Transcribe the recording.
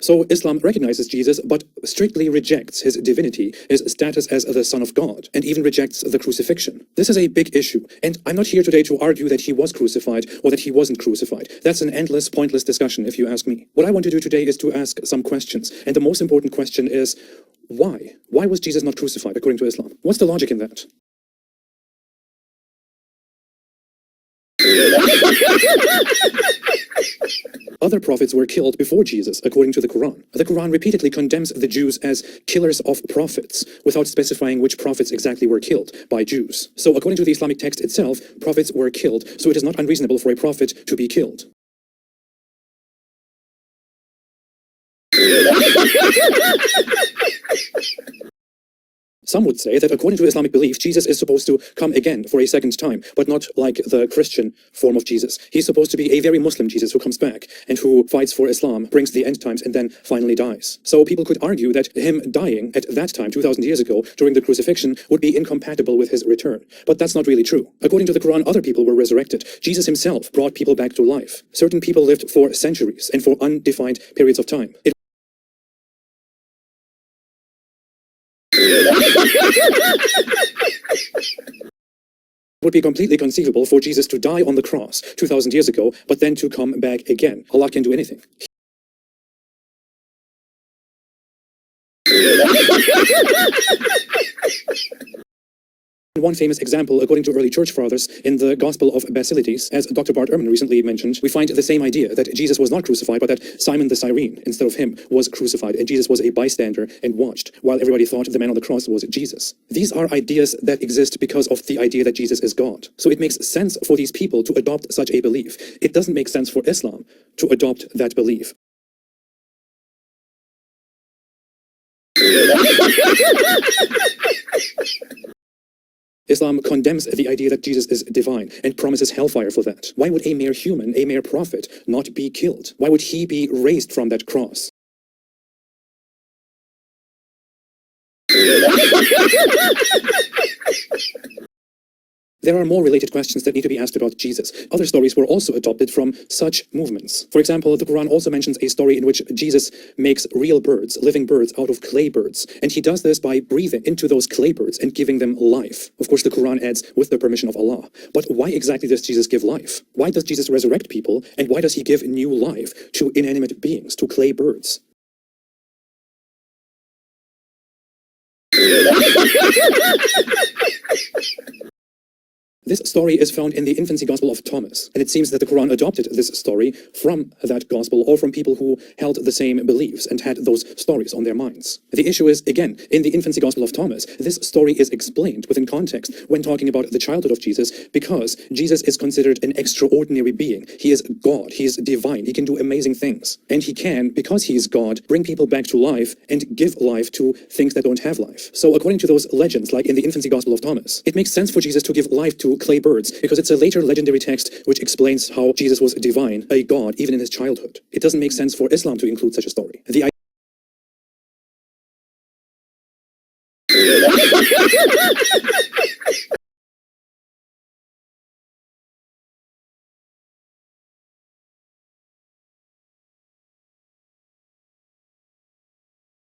So Islam recognizes Jesus, but strictly rejects his divinity, his status as the Son of God, and even rejects the crucifixion. This is a big issue, and I'm not here today to argue that he was crucified or that he wasn't crucified. That's an endless, pointless discussion, if you ask me. What I want to do today is to ask some questions, and the most important question is, why? Why was Jesus not crucified, according to Islam? What's the logic in that? Other prophets were killed before Jesus, according to the Quran. The Quran repeatedly condemns the Jews as killers of prophets, without specifying which prophets exactly were killed by Jews. So according to the Islamic text itself, prophets were killed, so it is not unreasonable for a prophet to be killed. Some would say that according to Islamic belief, Jesus is supposed to come again for a second time, but not like the Christian form of Jesus. He's supposed to be a very Muslim Jesus who comes back and who fights for Islam, brings the end times, and then finally dies. So people could argue that him dying at that time, 2,000 years ago, during the crucifixion, would be incompatible with his return. But that's not really true. According to the Quran, other people were resurrected. Jesus himself brought people back to life. Certain people lived for centuries and for undefined periods of time. It would be completely conceivable for Jesus to die on the cross 2,000 years ago, but then to come back again. Allah can do anything. One famous example, according to early church fathers, in the Gospel of Basilides, as Dr. Bart Ehrman recently mentioned, we find the same idea, that Jesus was not crucified, but that Simon the Cyrene, instead of him, was crucified, and Jesus was a bystander and watched, while everybody thought the man on the cross was Jesus. These are ideas that exist because of the idea that Jesus is God. So it makes sense for these people to adopt such a belief. It doesn't make sense for Islam to adopt that belief. Islam condemns the idea that Jesus is divine and promises hellfire for that. Why would a mere human, a mere prophet, not be killed? Why would he be raised from that cross? There are more related questions that need to be asked about Jesus. Other stories were also adopted from such movements. For example, the Quran also mentions a story in which Jesus makes real birds, living birds, out of clay birds. And he does this by breathing into those clay birds and giving them life. Of course, the Quran adds, with the permission of Allah. But why exactly does Jesus give life? Why does Jesus resurrect people? And why does he give new life to inanimate beings, to clay birds? This story is found in the infancy Gospel of Thomas, and it seems that the Quran adopted this story from that Gospel or from people who held the same beliefs and had those stories on their minds. The issue is, again, in the infancy Gospel of Thomas, this story is explained within context when talking about the childhood of Jesus, because Jesus is considered an extraordinary being. He is God, he is divine, he can do amazing things. And he can, because he is God, bring people back to life and give life to things that don't have life. So according to those legends, like in the infancy Gospel of Thomas, it makes sense for Jesus to give life to clay birds, because it's a later legendary text which explains how Jesus was divine, a god, even in his childhood. It doesn't make sense for Islam to include such a story. The